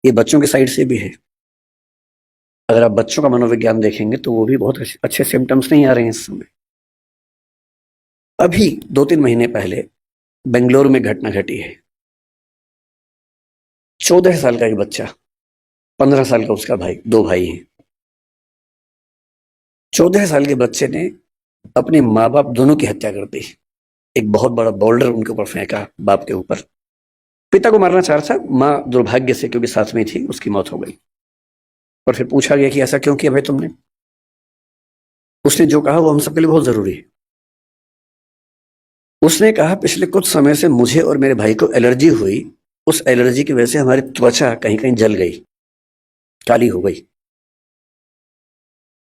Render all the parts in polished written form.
ये बच्चों की साइड से भी है। अगर आप बच्चों का मनोविज्ञान देखेंगे तो वो भी बहुत अच्छे सिम्टम्स नहीं आ रहे हैं इस समय। अभी 2-3 महीने पहले बेंगलुरु में घटना घटी है। 14 साल का एक बच्चा, 15 साल का उसका भाई, दो भाई हैं। 14 साल के बच्चे ने अपने माँ बाप दोनों की हत्या कर दी। एक बहुत बड़ा बोल्डर उनके ऊपर फेंका, बाप के ऊपर। पिता को मारना चाह रहा था, माँ दुर्भाग्य से क्योंकि साथ में थी उसकी मौत हो गई। और फिर पूछा गया कि ऐसा क्यों किया भाई तुमने? उसने जो कहा वो हम सबके लिए बहुत जरूरी है। उसने कहा पिछले कुछ समय से मुझे और मेरे भाई को एलर्जी हुई। उस एलर्जी की वजह से हमारी त्वचा कहीं कहीं जल गई, काली हो गई।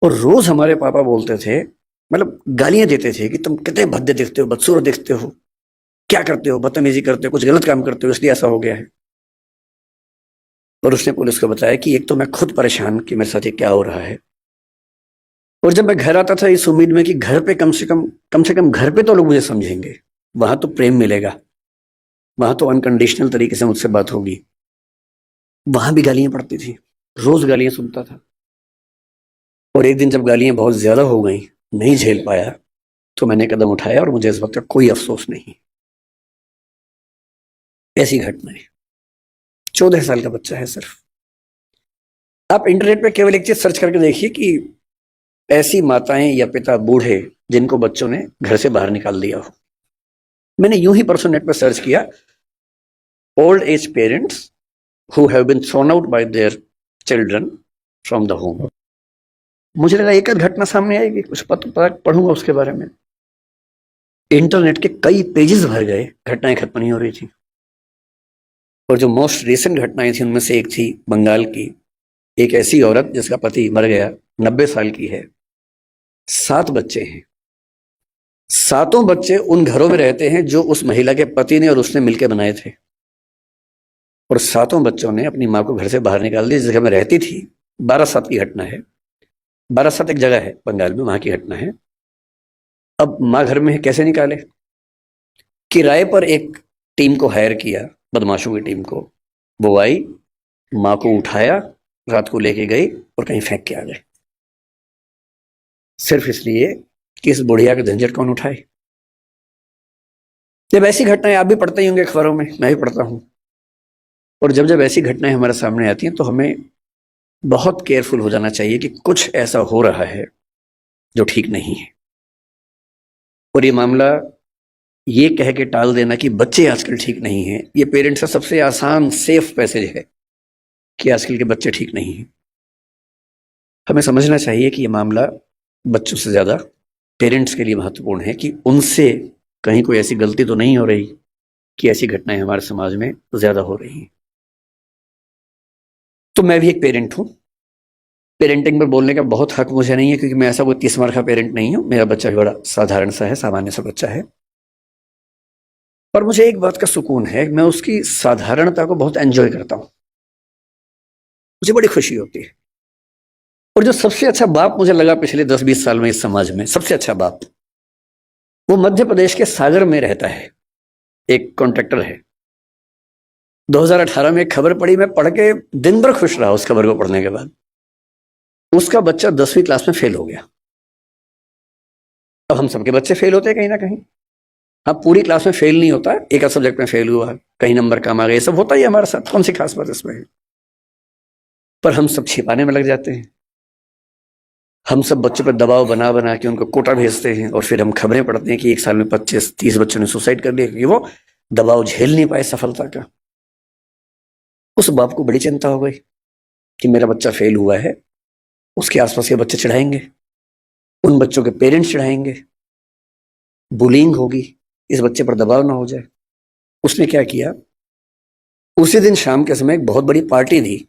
और रोज हमारे पापा बोलते थे, मतलब गालियां देते थे कि तुम कितने भद्दे दिखते हो, बदसूरत दिखते हो, क्या करते हो, बदतमीजी करते हो, कुछ गलत काम करते हो, इसलिए ऐसा हो गया है। और उसने पुलिस को बताया कि एक तो मैं खुद परेशान कि मेरे साथ ये क्या हो रहा है, और जब मैं घर आता था इस उम्मीद में कि घर पे कम से कम घर पे तो लोग मुझे समझेंगे, वहां तो प्रेम मिलेगा, वहां तो अनकंडीशनल तरीके से मुझसे बात होगी। वहां भी गालियां पड़ती थी, रोज गालियां सुनता था। और एक दिन जब गालियां बहुत ज्यादा हो गई, नहीं झेल पाया, तो मैंने कदम उठाया और मुझे इस वक्त तक कोई अफसोस नहीं। ऐसी घटना है। 14 साल का बच्चा है सिर्फ। आप इंटरनेट पे केवल एक चीज सर्च करके देखिए कि ऐसी माताएं या पिता बूढ़े जिनको बच्चों ने घर से बाहर निकाल दिया हो। मैंने यूं ही परसों नेट पर सर्च किया, old age parents who have been thrown out by their children from the home. मुझे लगा एक आध घटना सामने आएगी, कुछ पता पढ़ूंगा उसके बारे में। इंटरनेट के कई पेजेस भर गए, घटनाएं खत्म नहीं हो रही थी। और जो मोस्ट रिसेंट घटनाएं थी उनमें से एक थी बंगाल की। एक ऐसी औरत जिसका पति मर गया, 90 साल की है, 7 बच्चे हैं। सातों बच्चे उन घरों में रहते हैं जो उस महिला के पति ने और उसने मिलकर बनाए थे। और सातों बच्चों ने अपनी माँ को घर से बाहर निकाल दिया, जिस जगह में रहती थी। 12 सात की घटना है। 12 सात एक जगह है बंगाल में, वहां की घटना है। अब माँ घर में है, कैसे निकाले? किराए पर एक टीम को हायर किया, बदमाशों की टीम को। वो आई, माँ को उठाया, रात को लेके गई और कहीं फेंक के आ गए, सिर्फ इसलिए कि इस बुढ़िया का झंझट कौन उठाए। जब ऐसी घटनाएं आप भी पढ़ते ही होंगे अखबारों में, मैं भी पढ़ता हूं। और जब जब ऐसी घटनाएं हमारे सामने आती हैं तो हमें बहुत केयरफुल हो जाना चाहिए कि कुछ ऐसा हो रहा है जो ठीक नहीं है। और ये मामला ये कह के टाल देना कि बच्चे आजकल ठीक नहीं हैं, ये पेरेंट्स का सबसे आसान सेफ मैसेज है कि आजकल के बच्चे ठीक नहीं हैं। हमें समझना चाहिए कि ये मामला बच्चों से ज्यादा पेरेंट्स के लिए महत्वपूर्ण है, कि उनसे कहीं कोई ऐसी गलती तो नहीं हो रही कि ऐसी घटनाएं हमारे समाज में ज्यादा हो रही हैं। तो मैं भी एक पेरेंट हूं। पेरेंटिंग पर बोलने का बहुत हक मुझे नहीं है, क्योंकि मैं ऐसा कोई 30 मार का पेरेंट नहीं हूं। मेरा बच्चा भी बड़ा साधारण सा है, सामान्य सा बच्चा है। पर मुझे एक बात का सुकून है, मैं उसकी साधारणता को बहुत एंजॉय करता हूं, मुझे बड़ी खुशी होती है। और जो सबसे अच्छा बाप मुझे लगा पिछले 10-20 साल में इस समाज में, सबसे अच्छा बाप, वो मध्य प्रदेश के सागर में रहता है, एक कॉन्ट्रैक्टर है। 2018 में एक खबर पड़ी, मैं पढ़ के दिन भर खुश रहा उस खबर को पढ़ने के बाद। उसका बच्चा 10वीं क्लास में फेल हो गया। अब हम सबके बच्चे फेल होते हैं कहीं ना कहीं। हाँ, पूरी क्लास में फेल नहीं होता, एक आध सब्जेक्ट में फेल हुआ, कहीं नंबर कम आ गए, सब होता ही है हमारे साथ, कौन सी खास बात इसमें है। पर हम सब छिपाने में लग जाते हैं। हम सब बच्चों पर दबाव बना बना के उनको कोटा भेजते हैं, और फिर हम खबरें पढ़ते हैं कि एक साल में 25-30 बच्चों ने सुसाइड कर लिया, क्योंकि वो दबाव झेल नहीं पाए सफलता का। उस बाप को बड़ी चिंता हो गई कि मेरा बच्चा फेल हुआ है, उसके आसपास के बच्चे चिढ़ाएंगे, उन बच्चों के पेरेंट्स चिढ़ाएंगे, बुलिंग होगी, इस बच्चे पर दबाव ना हो जाए। उसने क्या किया, उसी दिन शाम के समय एक बहुत बड़ी पार्टी दी,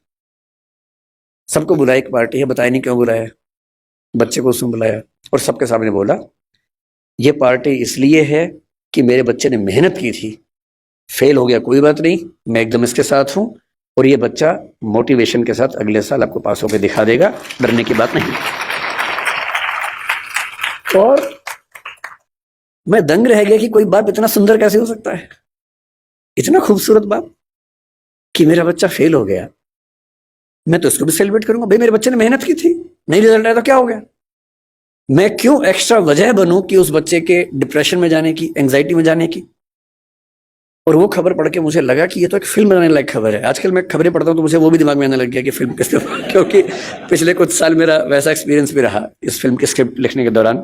सबको बुलाया, एक पार्टी है, बताया नहीं क्यों बुलाया, बच्चे को उसने बुलाया और सबके सामने बोला, यह पार्टी इसलिए है कि मेरे बच्चे ने मेहनत की थी, फेल हो गया कोई बात नहीं, मैं एकदम इसके साथ हूं, और ये बच्चा मोटिवेशन के साथ अगले साल आपको पास होकर दिखा देगा, डरने की बात नहीं। और मैं दंग रह गया कि कोई बाप इतना सुंदर कैसे हो सकता है, इतना खूबसूरत बाप, कि मेरा बच्चा फेल हो गया मैं तो इसको भी सेलिब्रेट करूंगा। भाई मेरे बच्चे ने मेहनत की थी, नहीं रिजल्ट आया तो क्या हो गया? मैं क्यों एक्स्ट्रा वजह बनूं कि उस बच्चे के डिप्रेशन में जाने की, एंजाइटी में जाने की? और वो खबर पढ़ के मुझे लगा कि ये तो एक फिल्म बनाने लायक खबर है। आजकल मैं खबरें पढ़ता हूँ तो मुझे वो भी दिमाग में आने लग गया कि फिल्म किस क्योंकि पिछले कुछ साल मेरा वैसा एक्सपीरियंस भी रहा इस फिल्म की स्क्रिप्ट लिखने के दौरान।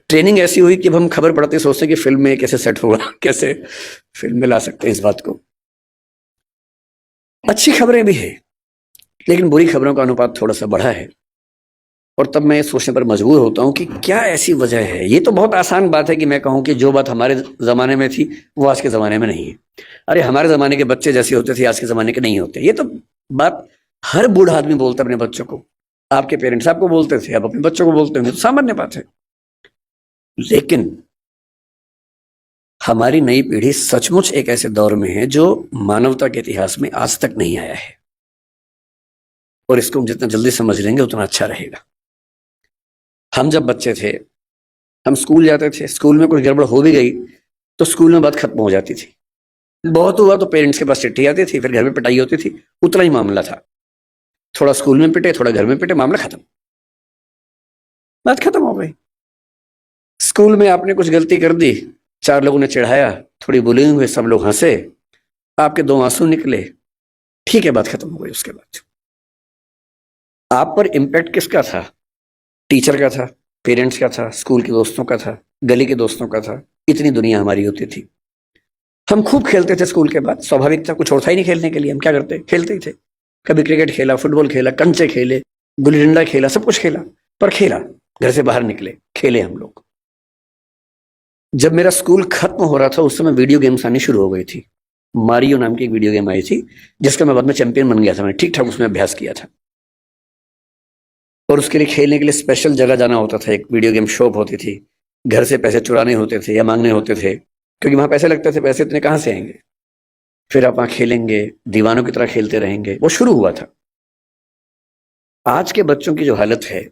ट्रेनिंग ऐसी हुई कि अब हम खबर पढ़ते सोचते हैं कि फिल्म में कैसे सेट होगा, कैसे फिल्म में ला सकते हैं इस बात को। अच्छी खबरें भी है, लेकिन बुरी खबरों का अनुपात थोड़ा सा बढ़ा है। और तब मैं सोचने पर मजबूर होता हूं कि क्या ऐसी वजह है। ये तो बहुत आसान बात है कि मैं कहूं कि जो बात हमारे जमाने में थी वो आज के जमाने में नहीं है। अरे हमारे जमाने के बच्चे जैसे होते थे आज के जमाने के नहीं होते। ये तो बात हर बूढ़ा आदमी बोलता है अपने बच्चों को। आपके पेरेंट्स आपको बोलते थे, आप अपने बच्चों को बोलते होंगे, तो सामान्य बात है। लेकिन हमारी नई पीढ़ी सचमुच एक ऐसे दौर में है जो मानवता के इतिहास में आज तक नहीं आया है, और इसको हम जितना जल्दी समझ लेंगे उतना अच्छा रहेगा। हम जब बच्चे थे, हम स्कूल जाते थे, स्कूल में कुछ गड़बड़ हो भी गई तो स्कूल में बात खत्म हो जाती थी। बहुत हुआ तो पेरेंट्स के पास चिट्ठी आती थी, फिर घर में पिटाई होती थी, उतना ही मामला था। थोड़ा स्कूल में पिटे, थोड़ा घर में पिटे, मामला खत्म, बात खत्म हो गई। स्कूल में आपने कुछ गलती कर दी, 4 लोगों ने चिढ़ाया, थोड़ी बुलिंग हुई, सब लोग हंसे, आपके 2 आंसू निकले, ठीक है, बात खत्म हो गई। उसके बाद आप पर इम्पैक्ट किसका था? टीचर का था, पेरेंट्स का था, स्कूल के दोस्तों का था, गली के दोस्तों का था। इतनी दुनिया हमारी होती थी। हम खूब खेलते थे स्कूल के बाद, स्वाभाविक था, कुछ और था ही नहीं खेलने के लिए। हम क्या करते? खेलते ही थे। कभी क्रिकेट खेला, फुटबॉल खेला, कंचे खेले, गुल्ली डंडा खेला, सब कुछ खेला। पर खेला, घर से बाहर निकले, खेले हम लोग। जब मेरा स्कूल खत्म हो रहा था उस समय वीडियो गेम्स आनी शुरू हो गई थी। मारियो नाम की एक वीडियो गेम आई थी जिसका मैं बाद में चैंपियन बन गया था। मैंने ठीक ठाक उसमें अभ्यास किया था, और उसके लिए खेलने के लिए स्पेशल जगह जाना होता था। एक वीडियो गेम शॉप होती थी, घर से पैसे चुराने होते थे या मांगने होते थे, क्योंकि वहां पैसे लगते थे। पैसे इतने कहाँ से आएंगे? फिर आप वहां खेलेंगे, दीवानों की तरह खेलते रहेंगे। वो शुरू हुआ था। आज के बच्चों की जो हालत है,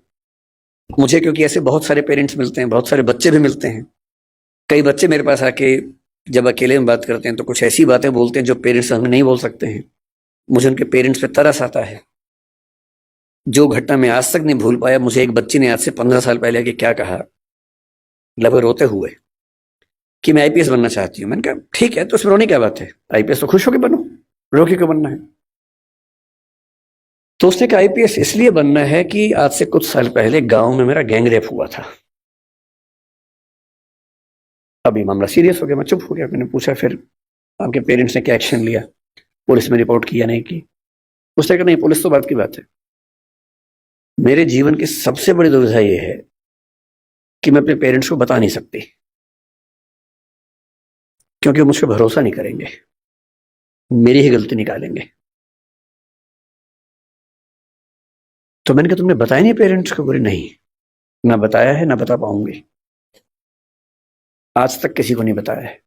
मुझे क्योंकि ऐसे बहुत सारे पेरेंट्स मिलते हैं, बहुत सारे बच्चे भी मिलते हैं। कई बच्चे मेरे पास आके जब अकेले में बात करते हैं तो कुछ ऐसी बातें बोलते हैं जो पेरेंट्स हमें नहीं बोल सकते हैं। मुझे उनके पेरेंट्स पे तरस आता है। जो घटना मैं आज तक नहीं भूल पाया, मुझे एक बच्ची ने आज से 15 साल पहले कि क्या कहा, लगभग रोते हुए, कि मैं आईपीएस बनना चाहती हूँ। मैंने कहा ठीक है, तो उसमें रोने क्या बात है? आईपीएस तो खुश होकर बनो, रो के क्यों बनना है? तो उसने कहा आईपीएस इसलिए बनना है कि आज से कुछ साल पहले गांव में मेरा गैंग रेप हुआ था। अभी मामला सीरियस हो गया, मैं चुप हो गया। मैंने पूछा फिर आपके पेरेंट्स ने क्या एक्शन लिया? पुलिस में रिपोर्ट किया नहीं की? उसने कहा नहीं, पुलिस तो बात की बात है। मेरे जीवन की सबसे बड़ी दुविधा यह है कि मैं अपने पेरेंट्स को बता नहीं सकती, क्योंकि वो मुझसे भरोसा नहीं करेंगे, मेरी ही गलती निकालेंगे। तो मैंने कहा तुमने बताया नहीं पेरेंट्स को? बोले नहीं, ना बताया है, ना बता पाऊंगी। आज तक किसी को नहीं बताया है।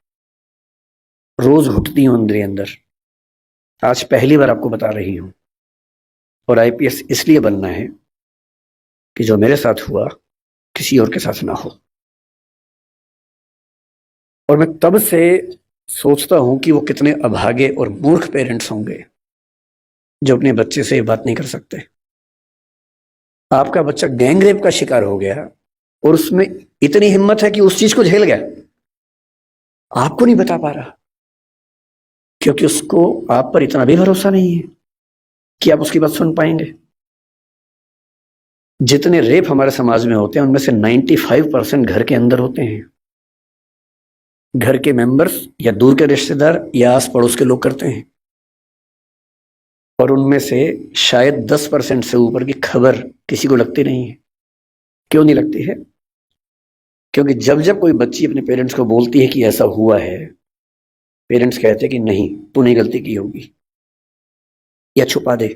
रोज घुटती हूं अंदर ही अंदर। आज पहली बार आपको बता रही हूं। और आईपीएस इसलिए बनना है कि जो मेरे साथ हुआ किसी और के साथ ना हो। और मैं तब से सोचता हूं कि वो कितने अभागे और मूर्ख पेरेंट्स होंगे जो अपने बच्चे से ये बात नहीं कर सकते। आपका बच्चा गैंगरेप का शिकार हो गया और उसमें इतनी हिम्मत है कि उस चीज को झेल गया, आपको नहीं बता पा रहा, क्योंकि उसको आप पर इतना भी भरोसा नहीं है कि आप उसकी बात सुन पाएंगे। जितने रेप हमारे समाज में होते हैं उनमें से 95% घर के अंदर होते हैं। घर के मेंबर्स या दूर के रिश्तेदार या आस पड़ोस के लोग करते हैं। और उनमें से शायद 10% से ऊपर की खबर किसी को लगती नहीं है। क्यों नहीं लगती है? क्योंकि जब जब कोई बच्ची अपने पेरेंट्स को बोलती है कि ऐसा हुआ है, पेरेंट्स कहते हैं कि नहीं, तूने गलती की होगी, या छुपा दे,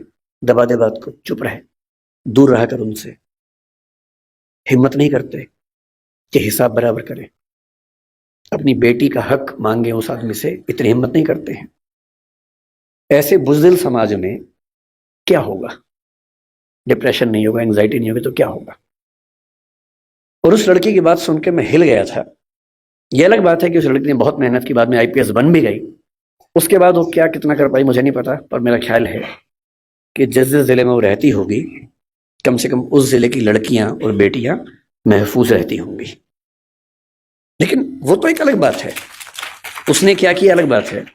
दबा दे बात को, चुप रहे, दूर रहा कर उनसे। हिम्मत नहीं करते कि हिसाब बराबर करें, अपनी बेटी का हक मांगे उस आदमी से, इतनी हिम्मत नहीं करते हैं। ऐसे बुज़दिल समाज में क्या होगा? डिप्रेशन नहीं होगा, एंजाइटी नहीं होगी तो क्या होगा? और उस लड़की की बात सुन के मैं हिल गया था। यह अलग बात है कि उस लड़की ने बहुत मेहनत की, बाद में आईपीएस बन भी गई। उसके बाद वो क्या कितना कर पाई मुझे नहीं पता, पर मेरा ख्याल है कि जिस जिस जिले में वो रहती होगी कम से कम उस जिले की लड़कियां और बेटियां महफूज रहती होंगी। लेकिन वो तो एक अलग बात है, उसने क्या किया अलग बात है।